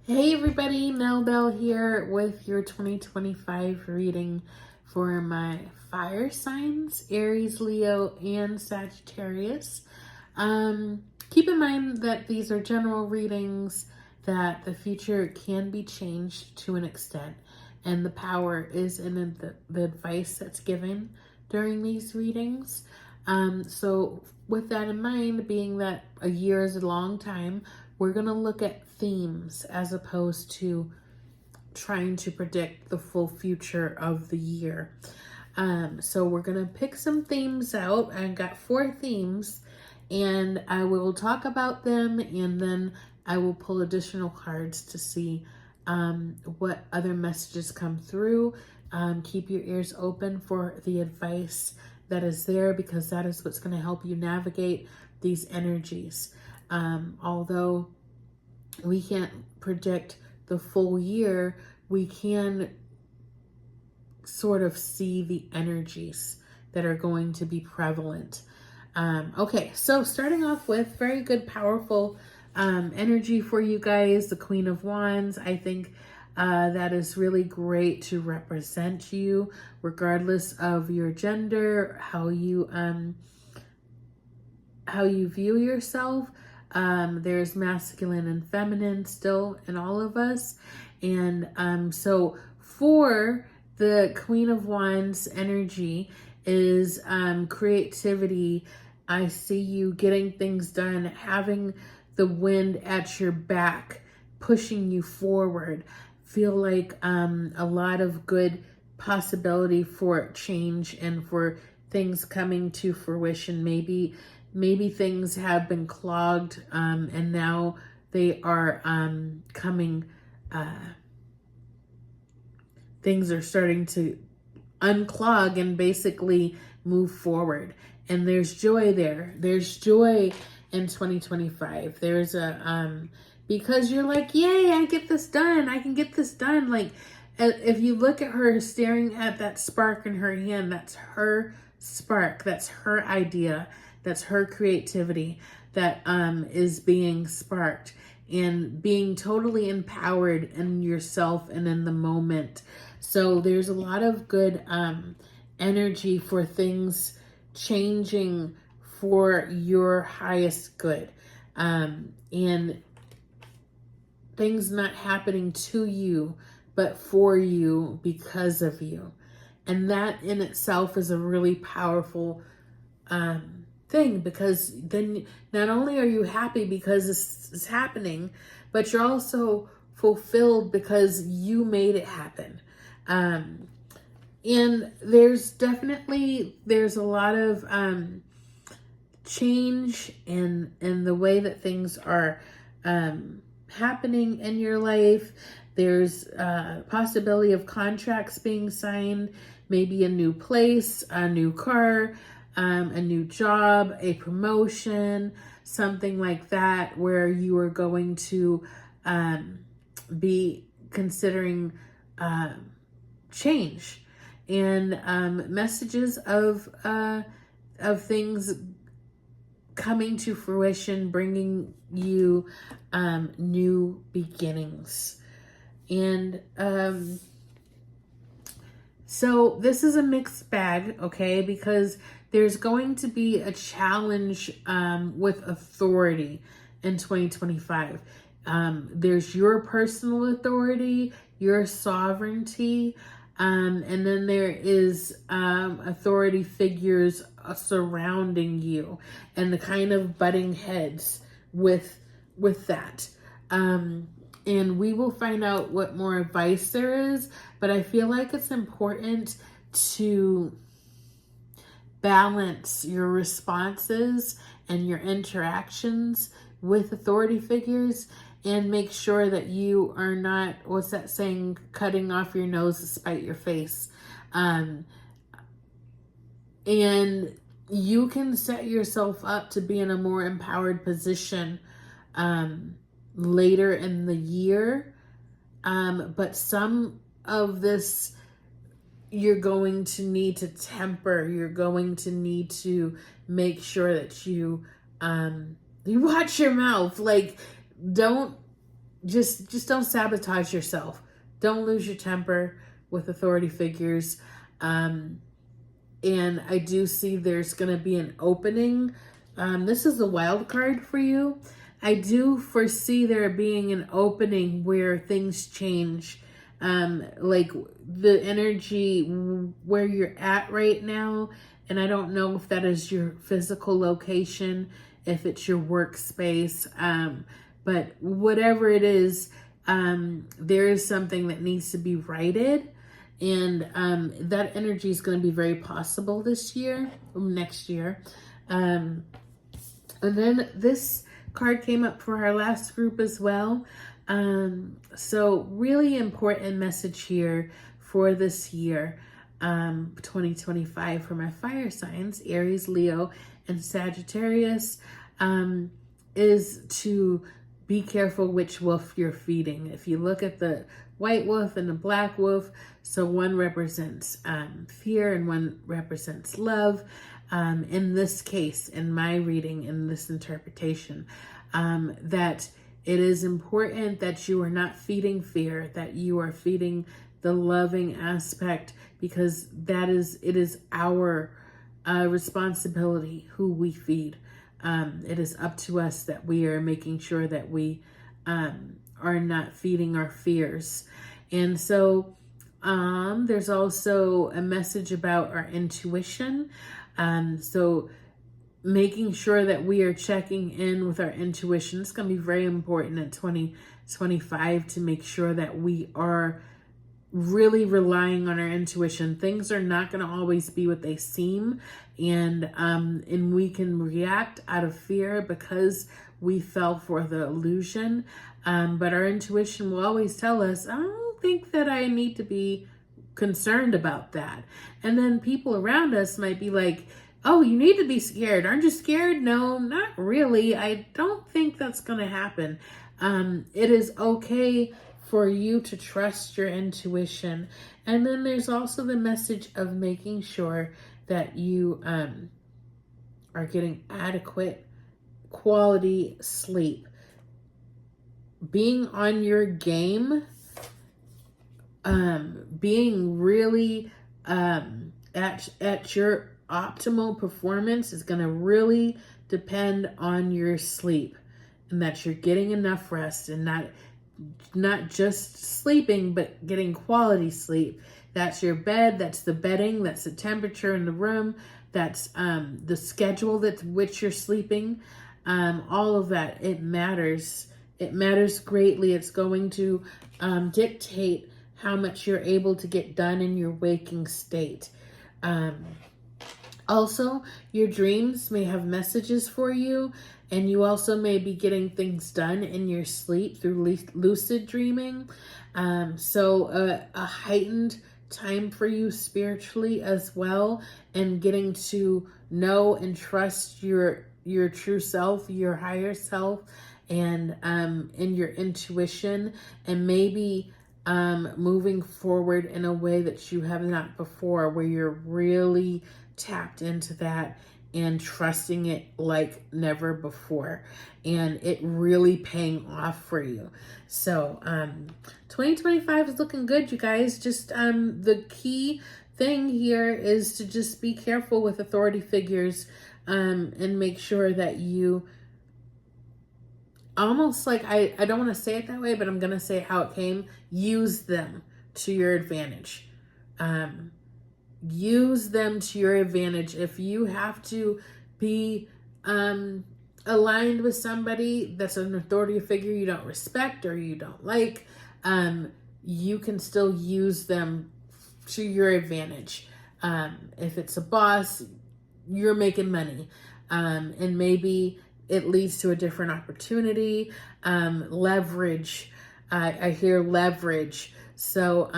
Hey everybody, Nell Bell here with your 2025 reading for my fire signs, Aries, Leo, and Sagittarius. Keep in mind that these are general readings, that the future can be changed to an extent, and the power is in the advice that's given during these readings. So with that in mind, being that a year is a long time, we're going to look at themes as opposed to trying to predict the full future of the year. So we're going to pick some themes out. I've got 4 themes, and I will talk about them, and then I will pull additional cards to see what other messages come through. Keep your ears open for the advice that is there, because that is what's going to help you navigate these energies. Although we can't predict the full year, we can sort of see the energies that are going to be prevalent. Okay, so starting off with very good, powerful energy for you guys, the Queen of Wands. I think that is really great to represent you, regardless of your gender, how you view yourself. There's masculine and feminine still in all of us. And so for the Queen of Wands energy is creativity. I see you getting things done, having the wind at your back, pushing you forward. Feel like a lot of good possibility for change and for things coming to fruition. Maybe things have been clogged and now they are coming, things are starting to unclog and basically move forward. And there's joy there. There's joy in 2025. There's because you're like, yay, I get this done. I can get this done. Like, if you look at her staring at that spark in her hand, that's her spark. That's her idea. That's her creativity that is being sparked, and being totally empowered in yourself and in the moment. So there's a lot of good energy for things changing for your highest good, and things not happening to you, but for you, because of you. And that in itself is a really powerful thing, because then not only are you happy because this is happening, but you're also fulfilled because you made it happen. And there's a lot of change in the way that things are happening in your life. There's a possibility of contracts being signed, maybe a new place, a new car, a new job, a promotion, something like that, where you are going to be considering change, and messages of things coming to fruition, bringing you new beginnings. And so this is a mixed bag, okay, because there's going to be a challenge with authority in 2025. There's your personal authority, your sovereignty, and then there is authority figures surrounding you, and the kind of butting heads with that. And we will find out what more advice there is, but I feel like it's important to balance your responses and your interactions with authority figures, and make sure that you are not, what's that saying, cutting off your nose to spite your face. And you can set yourself up to be in a more empowered position later in the year. But some of this you're going to need to temper. You're going to need to make sure that you watch your mouth. Like, don't just don't sabotage yourself. Don't lose your temper with authority figures. And I do see there's going to be an opening. This is the wild card for you. I do foresee there being an opening where things change. Like the energy where you're at right now. And I don't know if that is your physical location, if it's your workspace. But whatever it is, there is something that needs to be righted. And that energy is going to be very possible next year. And then this card came up for our last group as well. So really important message here for this year, 2025, for my fire signs, Aries, Leo, and Sagittarius, is to be careful which wolf you're feeding. If you look at the white wolf and the black wolf, so one represents fear and one represents love. In this case, in my reading, in this interpretation, that it is important that you are not feeding fear, that you are feeding the loving aspect, because it is our responsibility who we feed. It is up to us that we are making sure that we are not feeding our fears. And so there's also a message about our intuition. So making sure that we are checking in with our intuition. It's going to be very important in 2025 to make sure that we are really relying on our intuition. Things are not going to always be what they seem. And we can react out of fear because we fell for the illusion. But our intuition will always tell us, I don't think that I need to be concerned about that. And then people around us might be like, oh, you need to be scared. Aren't you scared? No, not really. I don't think that's going to happen. It is okay for you to trust your intuition. And then there's also the message of making sure that you are getting adequate quality sleep. Being on your game, being really at your optimal performance is going to really depend on your sleep, and that you're getting enough rest, and not just sleeping, but getting quality sleep. That's your bed, that's the bedding, that's the temperature in the room, that's the schedule that which you're sleeping. All of that, it matters. It matters greatly. It's going to dictate how much you're able to get done in your waking state. Also, your dreams may have messages for you, and you also may be getting things done in your sleep through lucid dreaming. So a heightened time for you spiritually as well, and getting to know and trust your true self, your higher self, and in your intuition, and maybe moving forward in a way that you have not before, where you're really tapped into that and trusting it like never before, and it really paying off for you. So 2025 is looking good, you guys. Just the key thing here is to just be careful with authority figures, and make sure that you almost, like, I don't want to say it that way, but I'm going to say how it came. Use them to your advantage. Use them to your advantage. If you have to be aligned with somebody that's an authority figure you don't respect or you don't like, you can still use them to your advantage. If it's a boss, you're making money, and maybe it leads to a different opportunity. Leverage. I hear leverage. So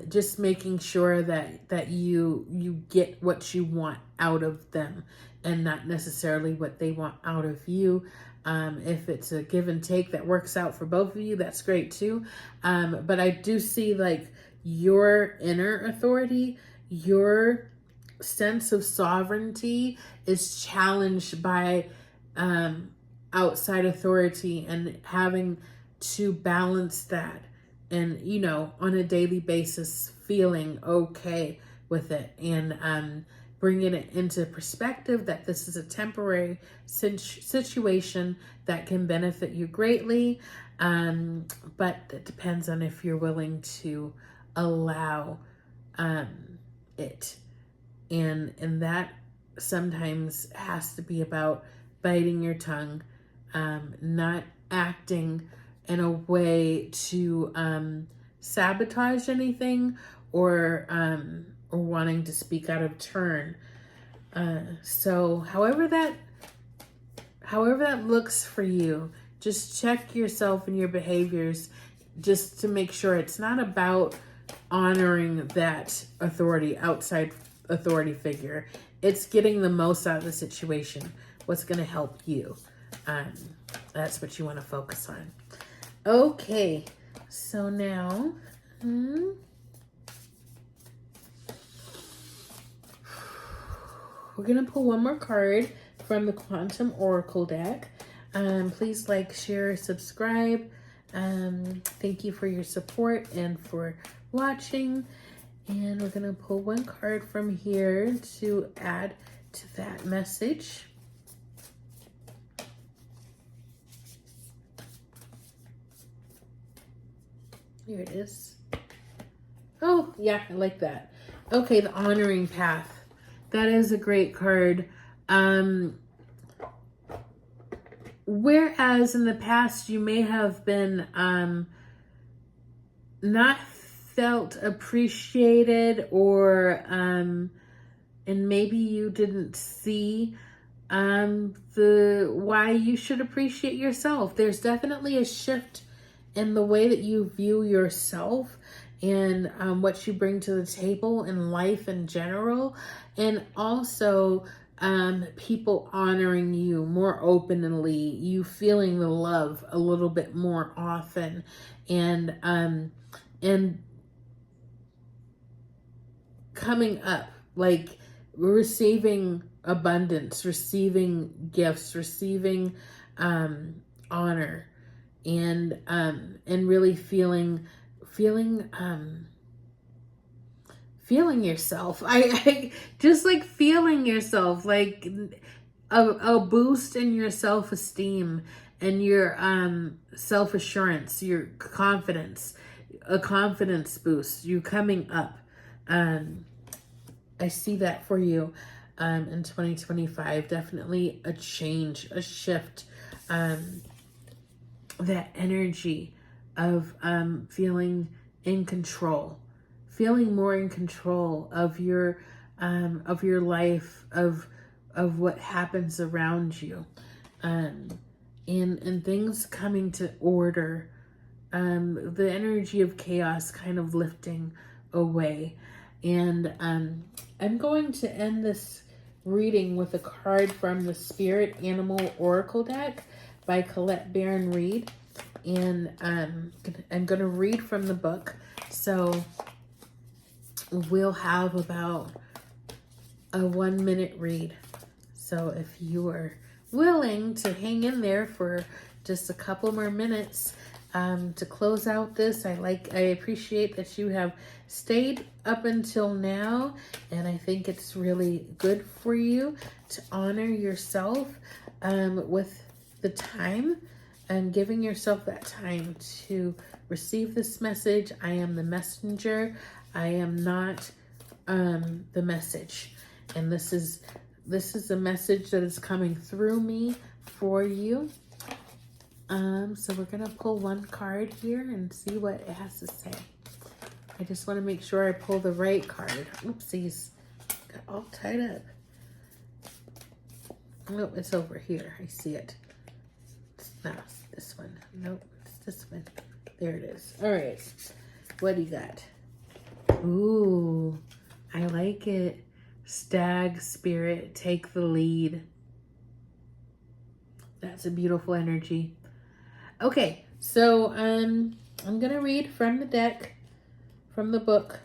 just making sure that you get what you want out of them, and not necessarily what they want out of you. If it's a give and take that works out for both of you, that's great too. But I do see, like, your inner authority, your sense of sovereignty is challenged by outside authority, and having to balance that, and, you know, on a daily basis, feeling okay with it, and bringing it into perspective that this is a temporary situation that can benefit you greatly. But it depends on if you're willing to allow it. And that sometimes has to be about biting your tongue, not acting in a way to sabotage anything, or wanting to speak out of turn. So however that looks for you, just check yourself and your behaviors, just to make sure it's not about honoring that outside authority figure. It's getting the most out of the situation. What's going to help you? That's what you want to focus on. Okay, so now, we're going to pull one more card from the Quantum Oracle deck. Please like, share, subscribe. Thank you for your support and for watching. And we're going to pull one card from here to add to that message. Here it is. Oh, yeah, I like that. Okay, the Honoring Path. That is a great card. Whereas in the past you may have been not felt appreciated, or and maybe you didn't see the why you should appreciate yourself. There's definitely a shift in the way that you view yourself, and what you bring to the table in life in general, and also people honoring you more openly, you feeling the love a little bit more often, and coming up, like receiving abundance, receiving gifts, receiving honor, and really feeling yourself. I just like feeling yourself, like a boost in your self-esteem and your self-assurance, your confidence, a confidence boost, you coming up. I see that for you in 2025. Definitely a change, a shift, that energy of feeling in control, feeling more in control of your life, of what happens around you, and things coming to order, the energy of chaos kind of lifting away. And I'm going to end this reading with a card from the Spirit Animal Oracle deck by Colette Baron Reed. And I'm going to read from the book. So we'll have about a 1-minute read. So if you are willing to hang in there for just a couple more minutes to close out this, I appreciate that you have stayed up until now, and I think it's really good for you to honor yourself with the time, and giving yourself that time to receive this message. I am the messenger. I am not the message, and this is a message that is coming through me for you. So we're gonna pull one card here and see what it has to say. I just want to make sure I pull the right card. Oopsies, got all tied up. Nope, it's over here. I see it. It's not this one. Nope, it's this one. There it is. All right, what do you got? Ooh, I like it. Stag spirit, take the lead. That's a beautiful energy. Okay, so I'm gonna read from the deck, from the book.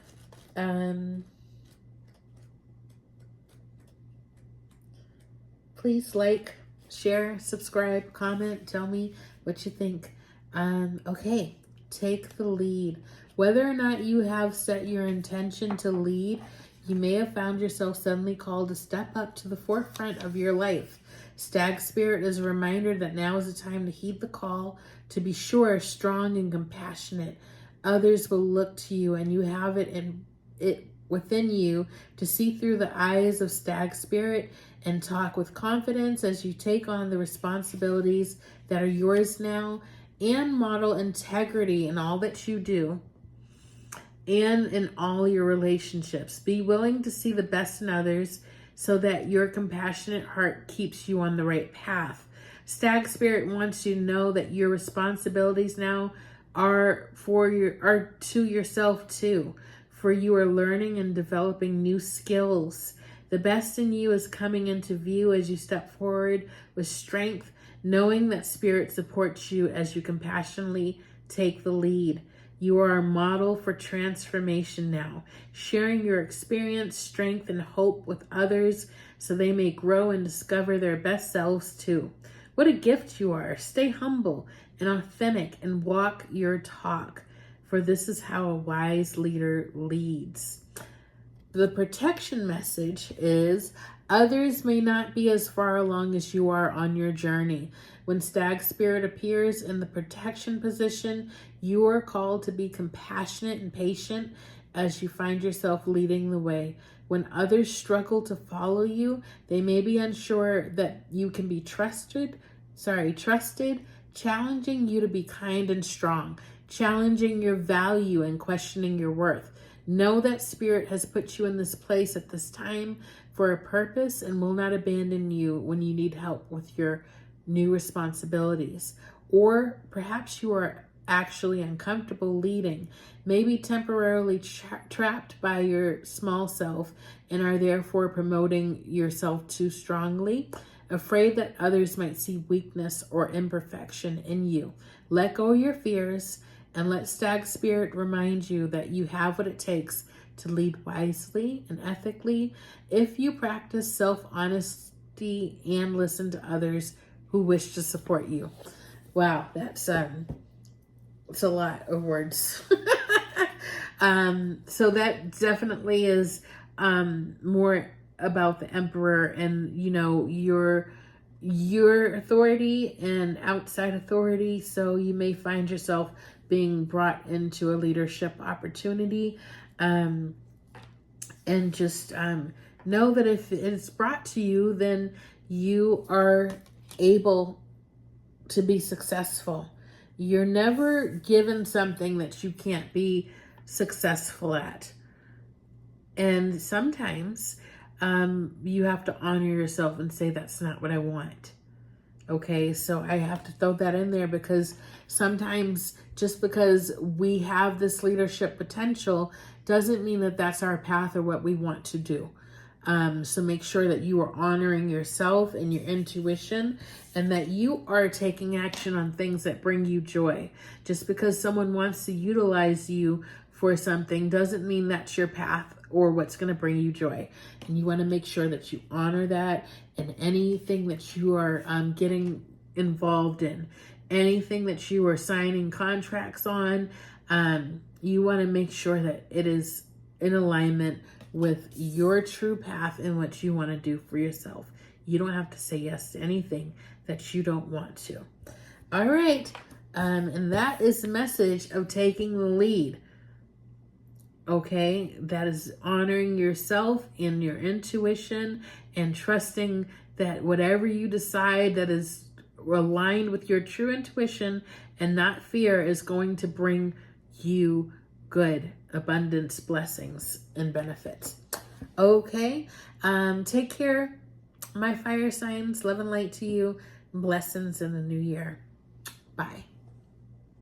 Please like, share, subscribe, comment, tell me what you think. Okay, take the lead. Whether or not you have set your intention to lead, you may have found yourself suddenly called to step up to the forefront of your life. Stag spirit is a reminder that now is the time to heed the call, to be sure, strong and compassionate. Others will look to you, and you have it within you to see through the eyes of stag spirit and talk with confidence as you take on the responsibilities that are yours now, and model integrity in all that you do and in all your relationships. Be willing to see the best in others so that your compassionate heart keeps you on the right path. Stag spirit wants you to know that your responsibilities now are to yourself too, for you are learning and developing new skills. The best in you is coming into view as you step forward with strength, knowing that spirit supports you as you compassionately take the lead. You are a model for transformation now, sharing your experience, strength, and hope with others so they may grow and discover their best selves too. What a gift you are. Stay humble and authentic and walk your talk, for this is how a wise leader leads. The protection message is others may not be as far along as you are on your journey. When stag spirit appears in the protection position, you are called to be compassionate and patient as you find yourself leading the way. When others struggle to follow you, they may be unsure that you can be trusted, challenging you to be kind and strong, challenging your value and questioning your worth. Know that spirit has put you in this place at this time for a purpose and will not abandon you when you need help with your new responsibilities. Or perhaps you are actually uncomfortable leading, maybe temporarily trapped by your small self and are therefore promoting yourself too strongly, afraid that others might see weakness or imperfection in you. Let go of your fears and let stag spirit remind you that you have what it takes to lead wisely and ethically if you practice self-honesty and listen to others who wish to support you. Wow, it's a lot of words. So that definitely is more about the emperor and, you know, your authority and outside authority. So you may find yourself being brought into a leadership opportunity, and just know that if it's brought to you, then you are able to be successful. You're never given something that you can't be successful at. And sometimes you have to honor yourself and say, that's not what I want. Okay, so I have to throw that in there because sometimes just because we have this leadership potential doesn't mean that that's our path or what we want to do. So make sure that you are honoring yourself and your intuition and that you are taking action on things that bring you joy. Just because someone wants to utilize you for something doesn't mean that's your path or what's going to bring you joy. And you want to make sure that you honor that in anything that you are getting involved in, anything that you are signing contracts on. You want to make sure that it is in alignment with your true path and what you want to do for yourself. You don't have to say yes to anything that you don't want to. All right. And that is the message of taking the lead. Okay, that is honoring yourself and your intuition and trusting that whatever you decide that is aligned with your true intuition and not fear is going to bring you good abundance, blessings, and benefits. Okay, take care, my fire signs. Love and light to you. Blessings in the new year. Bye.